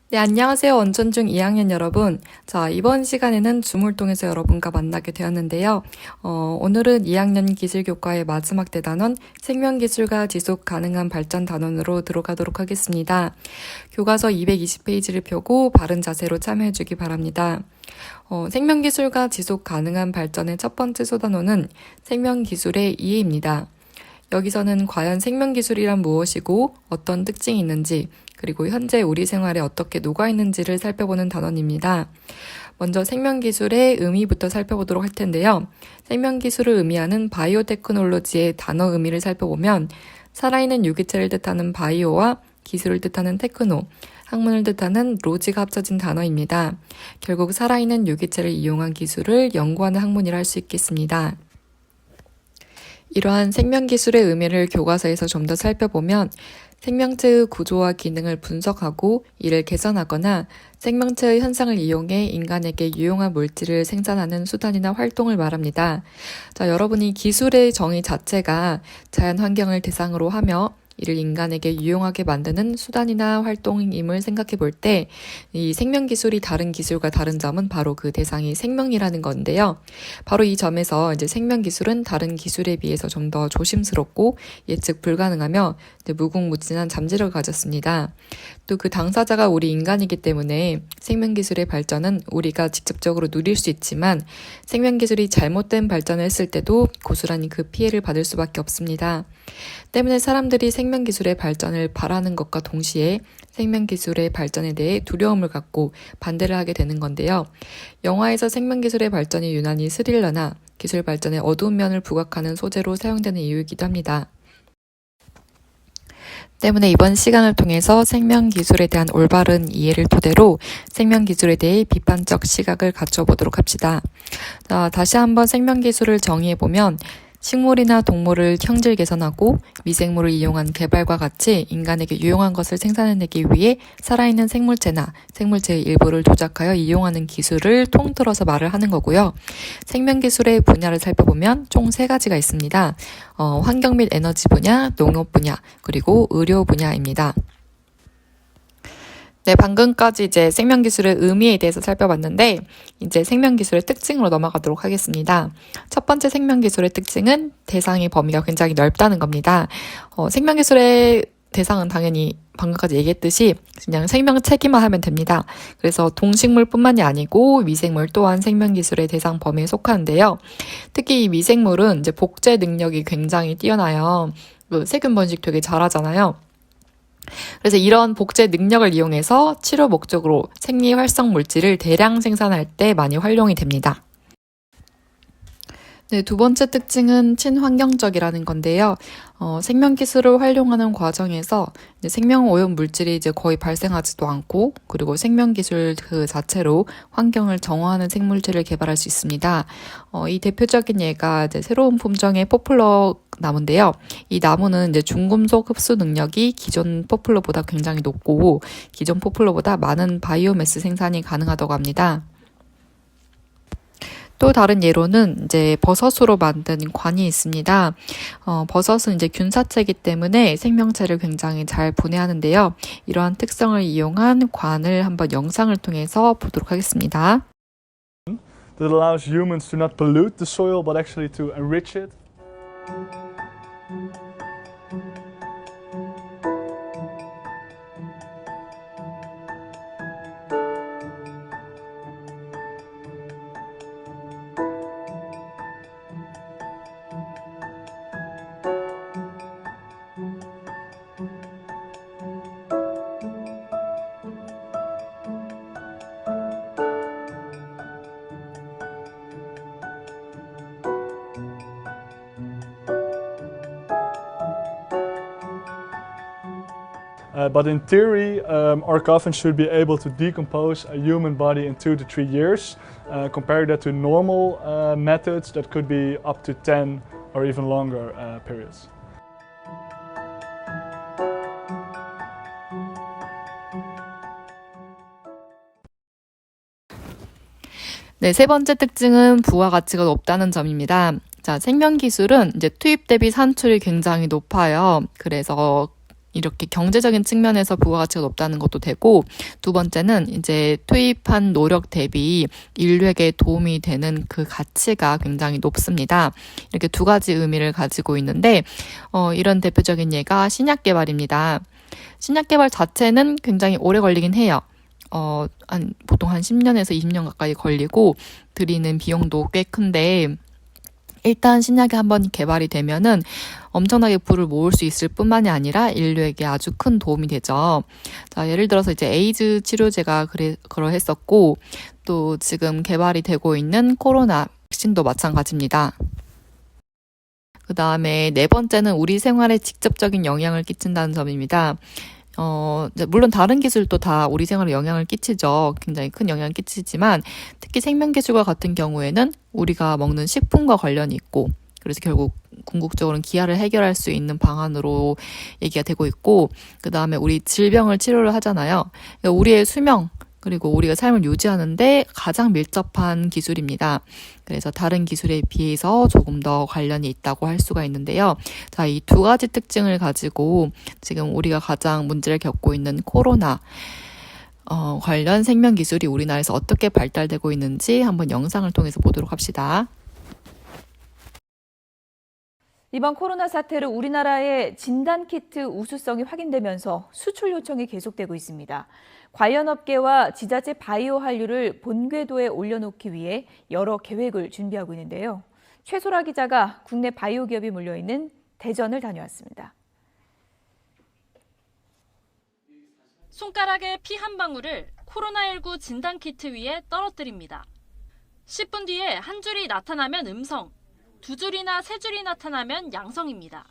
네, 안녕하세요. 원천중 2학년 여러분. 자, 이번 시간에는 줌을 통해서 여러분과 만나게 되었는데요. 오늘은 2학년 기술교과의 마지막 대단원 생명기술과 지속 가능한 발전 단원으로 들어가도록 하겠습니다. 교과서 220페이지를 펴고 바른 자세로 참여해주기 바랍니다. 생명기술과 지속 가능한 발전의 첫 번째 소단원은 생명기술의 이해입니다. 여기서는 과연 생명기술이란 무엇이고 어떤 특징이 있는지 그리고 현재 우리 생활에 어떻게 녹아있는지를 살펴보는 단원입니다. 먼저 생명기술의 의미부터 살펴보도록 할 텐데요. 생명기술을 의미하는 바이오 테크놀로지의 단어 의미를 살펴보면 살아있는 유기체를 뜻하는 바이오와 기술을 뜻하는 테크노, 학문을 뜻하는 로지가 합쳐진 단어입니다. 결국 살아있는 유기체를 이용한 기술을 연구하는 학문이라 할 수 있겠습니다. 이러한 생명기술의 의미를 교과서에서 좀 더 살펴보면 생명체의 구조와 기능을 분석하고 이를 개선하거나 생명체의 현상을 이용해 인간에게 유용한 물질을 생산하는 수단이나 활동을 말합니다. 자, 여러분이 기술의 정의 자체가 자연 환경을 대상으로 하며 이를 인간에게 유용하게 만드는 수단이나 활동임을 생각해 볼 때 이 생명기술이 다른 기술과 다른 점은 바로 그 대상이 생명이라는 건데요. 바로 이 점에서 이제 생명기술은 다른 기술에 비해서 좀 더 조심스럽고 예측 불가능하며 무궁무진한 잠재력을 가졌습니다. 또 그 당사자가 우리 인간이기 때문에 생명기술의 발전은 우리가 직접적으로 누릴 수 있지만 생명기술이 잘못된 발전을 했을 때도 고스란히 그 피해를 받을 수밖에 없습니다. 때문에 사람들이 생명기술의 발전을 바라는 것과 동시에 생명기술의 발전에 대해 두려움을 갖고 반대를 하게 되는 건데요. 영화에서 생명기술의 발전이 유난히 스릴러나 기술 발전의 어두운 면을 부각하는 소재로 사용되는 이유이기도 합니다. 때문에 이번 시간을 통해서 생명기술에 대한 올바른 이해를 토대로 생명기술에 대해 비판적 시각을 갖춰보도록 합시다. 자, 다시 한번 생명기술을 정의해보면 식물이나 동물을 형질 개선하고 미생물을 이용한 개발과 같이 인간에게 유용한 것을 생산해내기 위해 살아있는 생물체나 생물체의 일부를 조작하여 이용하는 기술을 통틀어서 말을 하는 거고요. 생명기술의 분야를 살펴보면 총 3가지가 있습니다. 환경 및 에너지 분야, 농업 분야, 그리고 의료 분야입니다. 네, 방금까지 이제 생명기술의 의미에 대해서 살펴봤는데 이제 생명기술의 특징으로 넘어가도록 하겠습니다. 첫 번째 생명기술의 특징은 대상의 범위가 굉장히 넓다는 겁니다. 생명기술의 대상은 당연히 방금까지 얘기했듯이 그냥 생명체기만 하면 됩니다. 그래서 동식물뿐만이 아니고 미생물 또한 생명기술의 대상 범위에 속하는데요. 특히 이 미생물은 이제 복제 능력이 굉장히 뛰어나요. 세균 번식 되게 잘하잖아요. 그래서 이런 복제 능력을 이용해서 치료 목적으로 생리 활성 물질을 대량 생산할 때 많이 활용이 됩니다. 네, 두 번째 특징은 친환경적이라는 건데요. 생명기술을 활용하는 과정에서 이제 생명오염 물질이 이제 거의 발생하지도 않고 그리고 생명기술 그 자체로 환경을 정화하는 생물체를 개발할 수 있습니다. 이 대표적인 예가 이제 새로운 품종의 포플러 나무인데요. 이 나무는 이제 중금속 흡수 능력이 기존 포플러보다 굉장히 높고 기존 포플러보다 많은 바이오매스 생산이 가능하다고 합니다. 또 다른 예로는 이제 버섯으로 만든 관이 있습니다. 버섯은 이제 균사체이기 때문에 생명체를 굉장히 잘 분해하는데요. 이러한 특성을 이용한 관을 한번 영상을 통해서 보도록 하겠습니다. That allows humans to not pollute the soil but actually to enrich it. But in theory, our coffin should be able to decompose a human body in 2 to 3 years. Compare that to normal methods that could be up to 10 or even longer periods. 네, 세 번째 특징은 부가 가치가 높다는 점입니다. 자, 생명기술은 이제 투입 대비 산출이 굉장히 높아요. 그래서 이렇게 경제적인 측면에서 부가가치가 높다는 것도 되고, 두 번째는 이제 투입한 노력 대비 인류에게 도움이 되는 그 가치가 굉장히 높습니다. 이렇게 두 가지 의미를 가지고 있는데, 이런 대표적인 예가 신약 개발입니다. 신약 개발 자체는 굉장히 오래 걸리긴 해요. 보통 한 10년에서 20년 가까이 걸리고 들이는 비용도 꽤 큰데, 일단 신약이 한번 개발이 되면은 엄청나게 부를 모을 수 있을 뿐만이 아니라 인류에게 아주 큰 도움이 되죠. 자, 예를 들어서 이제 에이즈 치료제가 그러했었고, 또 지금 개발이 되고 있는 코로나 백신도 마찬가지입니다. 그 다음에 네 번째는 우리 생활에 직접적인 영향을 끼친다는 점입니다. 물론 다른 기술도 다 우리 생활에 영향을 끼치죠. 굉장히 큰 영향을 끼치지만 특히 생명기술과 같은 경우에는 우리가 먹는 식품과 관련이 있고, 그래서 결국 궁극적으로는 기아를 해결할 수 있는 방안으로 얘기가 되고 있고, 그 다음에 우리 질병을 치료를 하잖아요. 그러니까 우리의 수명, 그리고 우리가 삶을 유지하는데 가장 밀접한 기술입니다. 그래서 다른 기술에 비해서 조금 더 관련이 있다고 할 수가 있는데요. 자, 이 두 가지 특징을 가지고 지금 우리가 가장 문제를 겪고 있는 코로나 관련 생명 기술이 우리나라에서 어떻게 발달되고 있는지 한번 영상을 통해서 보도록 합시다. 이번 코로나 사태로 우리나라의 진단키트 우수성이 확인되면서 수출 요청이 계속되고 있습니다. 관련 업계와 지자체 바이오 한류를 본궤도에 올려놓기 위해 여러 계획을 준비하고 있는데요. 최소라 기자가 국내 바이오 기업이 몰려있는 대전을 다녀왔습니다. 손가락의 피 한 방울을 코로나19 진단키트 위에 떨어뜨립니다. 10분 뒤에 한 줄이 나타나면 음성, 두 줄이나 세 줄이 나타나면 양성입니다.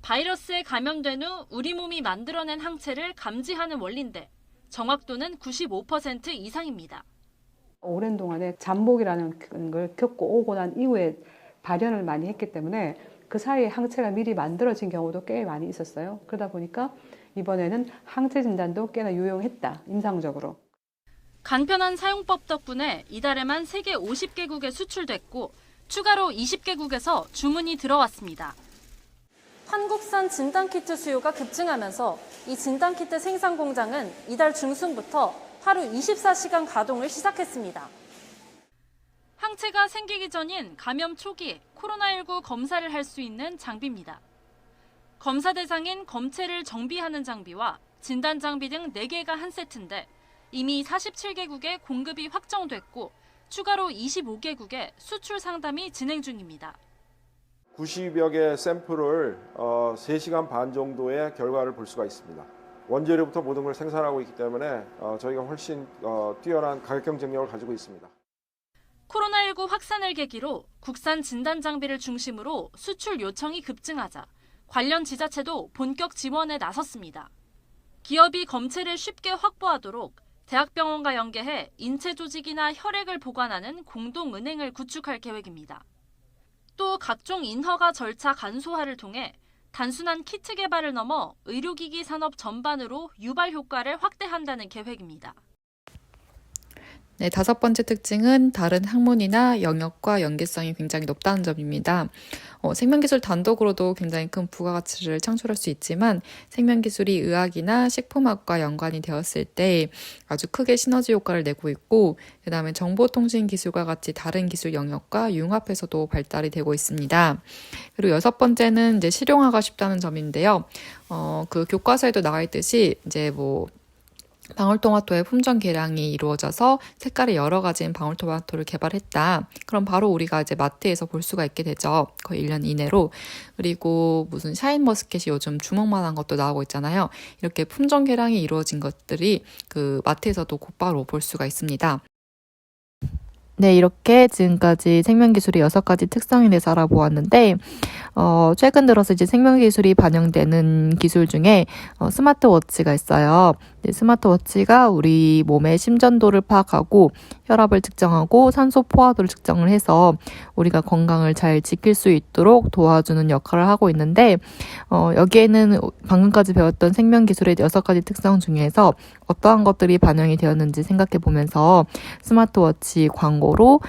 바이러스에 감염된 후 우리 몸이 만들어낸 항체를 감지하는 원리인데 정확도는 95% 이상입니다. 오랜 동안에 잠복이라는 걸 겪고 오고 난 이후에 발현을 많이 했기 때문에 그 사이에 항체가 미리 만들어진 경우도 꽤 많이 있었어요. 그러다 보니까 이번에는 항체 진단도 꽤나 유용했다, 임상적으로. 간편한 사용법 덕분에 이달에만 세계 50개국에 수출됐고 추가로 20개국에서 주문이 들어왔습니다. 한국산 진단키트 수요가 급증하면서 이 진단키트 생산 공장은 이달 중순부터 하루 24시간 가동을 시작했습니다. 항체가 생기기 전인 감염 초기 코로나19 검사를 할 수 있는 장비입니다. 검사 대상인 검체를 정비하는 장비와 진단 장비 등 4개가 한 세트인데 이미 47개국에 공급이 확정됐고 추가로 25개국에 수출 상담이 진행 중입니다. 90여 개 샘플을 3시간 반 정도의 결과를 볼 수가 있습니다. 원재료부터 모든 걸 생산하고 있기 때문에 저희가 훨씬 뛰어난 가격 경쟁력을 가지고 있습니다. 코로나19 확산을 계기로 국산 진단 장비를 중심으로 수출 요청이 급증하자 관련 지자체도 본격 지원에 나섰습니다. 기업이 검체를 쉽게 확보하도록 대학병원과 연계해 인체 조직이나 혈액을 보관하는 공동은행을 구축할 계획입니다. 또 각종 인허가 절차 간소화를 통해 단순한 키트 개발을 넘어 의료기기 산업 전반으로 유발 효과를 확대한다는 계획입니다. 네, 다섯 번째 특징은 다른 학문이나 영역과 연계성이 굉장히 높다는 점입니다. 생명기술 단독으로도 굉장히 큰 부가가치를 창출할 수 있지만 생명기술이 의학이나 식품학과 연관이 되었을 때 아주 크게 시너지 효과를 내고 있고, 그 다음에 정보통신기술과 같이 다른 기술 영역과 융합해서도 발달이 되고 있습니다. 그리고 여섯 번째는 이제 실용화가 쉽다는 점인데요. 그 교과서에도 나와 있듯이 이제 방울토마토의 품종 개량이 이루어져서 색깔이 여러 가지인 방울토마토를 개발했다. 그럼 바로 우리가 이제 마트에서 볼 수가 있게 되죠. 거의 1년 이내로. 그리고 무슨 샤인머스켓이 요즘 주먹만한 것도 나오고 있잖아요. 이렇게 품종 개량이 이루어진 것들이 그 마트에서도 곧바로 볼 수가 있습니다. 네, 이렇게 지금까지 생명기술의 6가지 특성에 대해서 알아보았는데, 최근 들어서 이제 생명기술이 반영되는 기술 중에 스마트워치가 있어요. 스마트워치가 우리 몸의 심전도를 파악하고 혈압을 측정하고 산소 포화도를 측정을 해서 우리가 건강을 잘 지킬 수 있도록 도와주는 역할을 하고 있는데, 여기에는 방금까지 배웠던 생명기술의 6가지 특성 중에서 어떠한 것들이 반영이 되었는지 생각해 보면서 스마트워치 광고로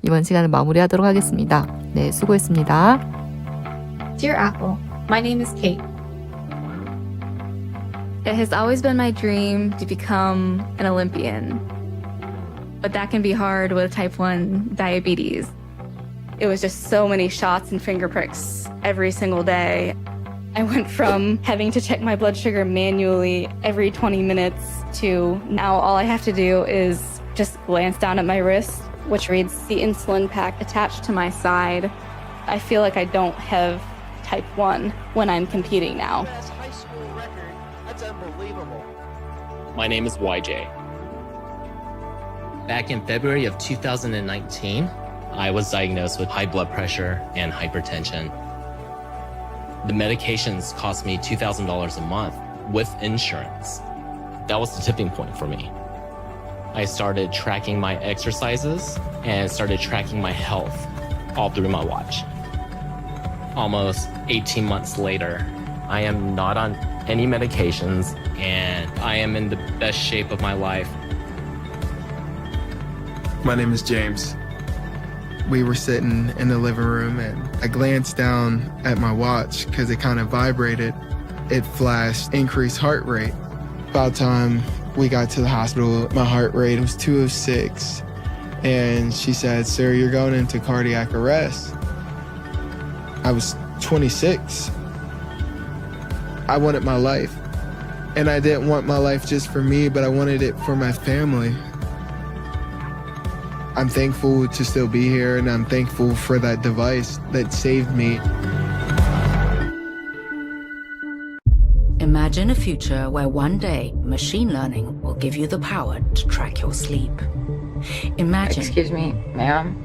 이번 시간을 마무리하도록 하겠습니다. 네, 수고했습니다. Dear Apple, my name is Kate. It has always been my dream to become an Olympian, but that can be hard with type 1 diabetes. It was just so many shots and finger pricks every single day. I went from having to check my blood sugar manually every 20 minutes to now all I have to do is just glance down at my wrist, which reads the insulin pack attached to my side. I feel like I don't have type 1 when I'm competing now. High school record. That's unbelievable. My name is YJ. Back in February of 2019, I was diagnosed with high blood pressure and hypertension. The medications cost me $2,000 a month with insurance. That was the tipping point for me. I started tracking my exercises and started tracking my health all through my watch. Almost 18 months later, I am not on any medications and I am in the best shape of my life. My name is James. We were sitting in the living room and I glanced down at my watch because it kind of vibrated. It flashed increased heart rate. About time we got to the hospital, my heart rate was 206. And she said, "Sir, you're going into cardiac arrest." I was 26. I wanted my life. And I didn't want my life just for me, but I wanted it for my family. I'm thankful to still be here, and I'm thankful for that device that saved me. Imagine a future where one day machine learning will give you the power to track your sleep. Imagine. Excuse me, ma'am?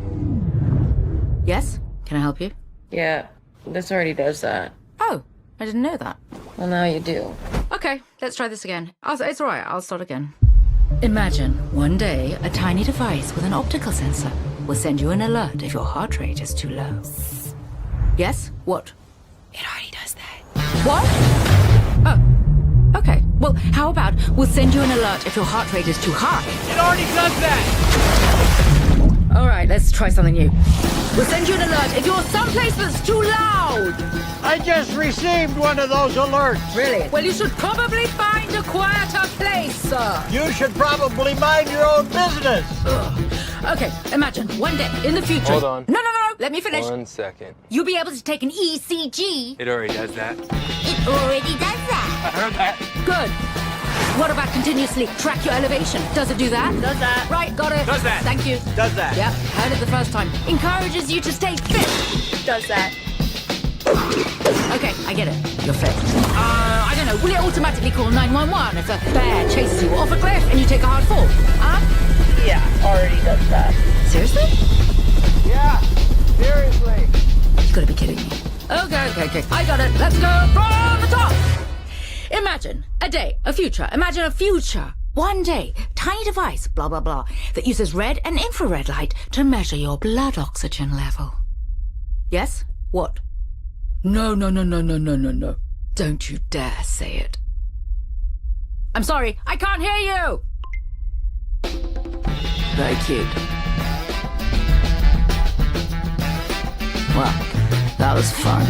Yes? Can I help you? Yeah, this already does that. Oh, I didn't know that. Well, now you do. Okay, let's try this again. It's all right, I'll start again. Imagine one day a tiny device with an optical sensor will send you an alert if your heart rate is too low. Yes? What? It already does that. What? Oh, okay. Well, how about we'll send you an alert if your heart rate is too high? It already does that! All right, let's try something new. We'll send you an alert if you're someplace that's too loud. I just received one of those alerts. Really? Well, you should probably find a quieter place, sir. You should probably mind your own business. Ugh. Okay, imagine one day in the future. Hold on. No. Let me finish. 1 second. You'll be able to take an ECG. It already does that. It already does that. I heard that. Good. What about continuously track your elevation? Does it do that? Does that. Right, got it. Does that. Thank you. Does that. Yep, heard it the first time. Encourages you to stay fit. Does that. Okay, I get it. You're fit. I don't know. Will it automatically call 911 if a bear chases you off a cliff and you take a hard fall? Huh? Yeah, already does that. Seriously? Yeah, seriously. You gotta be kidding me. Okay. I got it. Let's go from the top. Imagine a day, a future. Imagine a future. One day, tiny device, blah, blah, blah, that uses red and infrared light to measure your blood oxygen level. Yes? What? No. Don't you dare say it. I'm sorry, I can't hear you. Very cute. Well, that was fun.